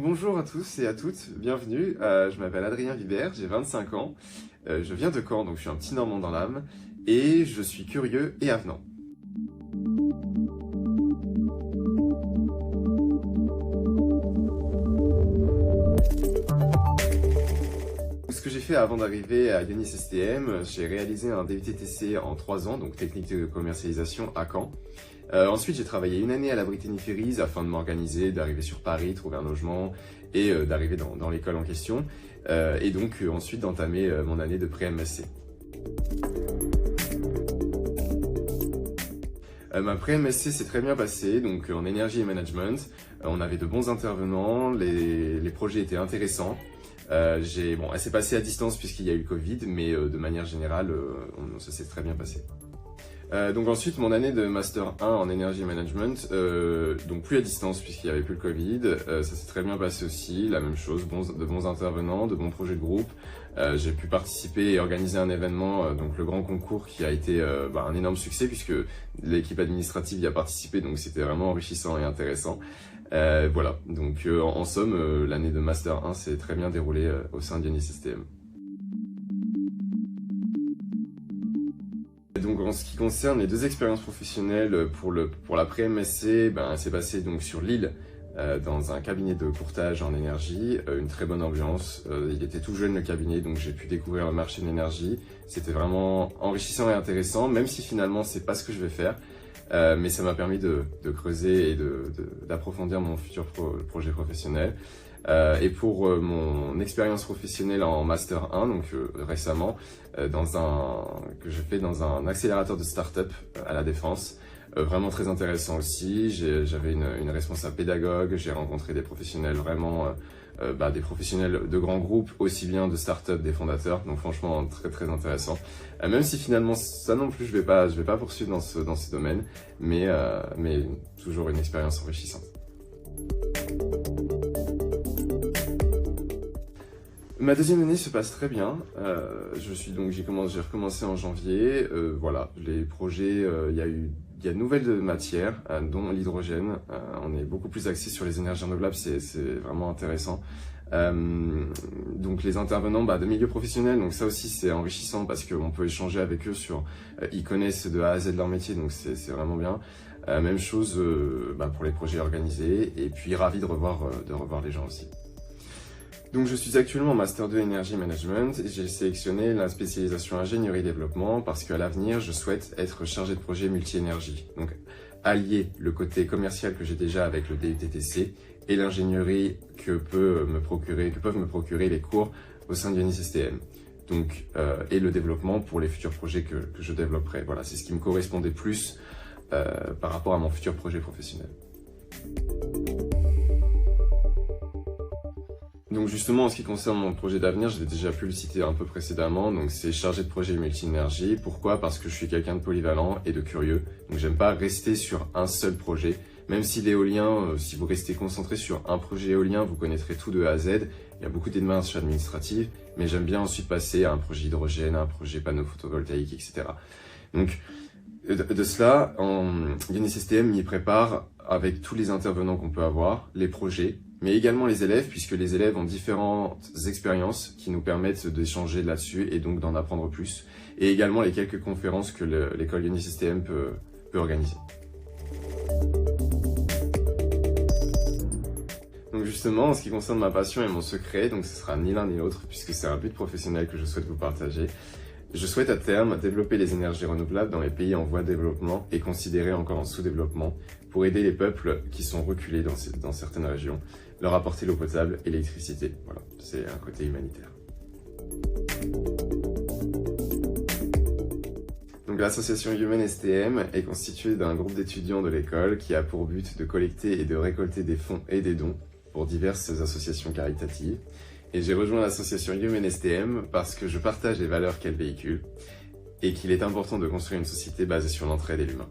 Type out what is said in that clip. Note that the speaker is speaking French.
Bonjour à tous et à toutes, bienvenue, je m'appelle Adrien Vibert, j'ai 25 ans, je viens de Caen, donc je suis un petit Normand dans l'âme, et je suis curieux et avenant. Ce que j'ai fait avant d'arriver à Ionis STM, j'ai réalisé un DUT-TC en 3 ans, donc technique de commercialisation à Caen. Ensuite, j'ai travaillé une année à la Brittany Ferries afin de m'organiser, d'arriver sur Paris, trouver un logement et d'arriver dans l'école en question. Et donc ensuite d'entamer mon année de pré-MSc. Ma pré-MSc s'est très bien passée, donc en énergie et management. On avait de bons intervenants, les projets étaient intéressants. Elle s'est passée à distance puisqu'il y a eu le Covid, mais de manière générale, ça s'est très bien passé. Donc ensuite, mon année de Master 1 en énergie et management, donc plus à distance puisqu'il n'y avait plus le Covid, ça s'est très bien passé aussi, la même chose, de bons intervenants, de bons projets de groupe. J'ai pu participer et organiser un événement, donc le grand concours qui a été un énorme succès puisque l'équipe administrative y a participé, donc c'était vraiment enrichissant et intéressant. Voilà, donc en somme, l'année de Master 1 s'est très bien déroulée au sein d'Ionis STM. Donc en ce qui concerne les deux expériences professionnelles pour la pré-MSc, c'est passé donc sur Lille dans un cabinet de courtage en énergie, une très bonne ambiance. Il était tout jeune le cabinet, donc j'ai pu découvrir le marché de l'énergie. C'était vraiment enrichissant et intéressant, même si finalement c'est pas ce que je vais faire. Mais ça m'a permis de creuser et d'approfondir mon futur projet professionnel. Et pour mon expérience professionnelle en Master 1, donc récemment, que j'ai fait dans un accélérateur de start-up à La Défense, vraiment très intéressant aussi. J'avais une responsable pédagogue, j'ai rencontré des professionnels vraiment, des professionnels de grands groupes, aussi bien de start-up, des fondateurs, donc franchement très très intéressant. Même si finalement ça non plus je vais pas poursuivre dans ce domaine, mais toujours une expérience enrichissante. Ma deuxième année se passe très bien. J'ai recommencé en janvier. Voilà, les projets, il y a de nouvelles matières, dont l'hydrogène. On est beaucoup plus axé sur les énergies renouvelables, c'est vraiment intéressant. Donc les intervenants de milieu professionnel, donc ça aussi c'est enrichissant parce qu'on peut échanger avec eux ils connaissent de A à Z leur métier, donc c'est vraiment bien. Même chose pour les projets organisés, et puis ravi de revoir les gens aussi. Donc je suis actuellement en Master 2 Énergie Management et j'ai sélectionné la spécialisation ingénierie développement parce qu'à l'avenir je souhaite être chargé de projet multi-énergie. Donc allier le côté commercial que j'ai déjà avec le DUT-TC et l'ingénierie que peuvent me procurer les cours au sein d'Ionis STM. Donc et le développement pour les futurs projets que je développerai. Voilà, c'est ce qui me correspondait plus par rapport à mon futur projet professionnel. Donc justement, en ce qui concerne mon projet d'avenir, j'ai déjà pu le citer un peu précédemment, donc c'est chargé de projet multi-énergie. Pourquoi? Parce que je suis quelqu'un de polyvalent et de curieux, donc j'aime pas rester sur un seul projet. Même si l'éolien, si vous restez concentré sur un projet éolien, vous connaîtrez tout de A à Z, il y a beaucoup de démarches administratives, mais j'aime bien ensuite passer à un projet hydrogène, à un projet panneau photovoltaïque, etc. Donc de cela, Ionis STM m'y prépare avec tous les intervenants qu'on peut avoir, les projets, mais également les élèves, puisque les élèves ont différentes expériences qui nous permettent d'échanger là-dessus et donc d'en apprendre plus, et également les quelques conférences que l'école Ionis STM peut organiser. Donc justement, en ce qui concerne ma passion et mon secret, donc ce sera ni l'un ni l'autre, puisque c'est un but professionnel que je souhaite vous partager. Je souhaite à terme développer les énergies renouvelables dans les pays en voie de développement et considérés encore en sous-développement pour aider les peuples qui sont reculés dans certaines régions, leur apporter l'eau potable et l'électricité. Voilà, c'est un côté humanitaire. Donc l'association Human STM est constituée d'un groupe d'étudiants de l'école qui a pour but de collecter et de récolter des fonds et des dons pour diverses associations caritatives. Et j'ai rejoint l'association Human STM parce que je partage les valeurs qu'elle véhicule et qu'il est important de construire une société basée sur l'entraide et l'humain.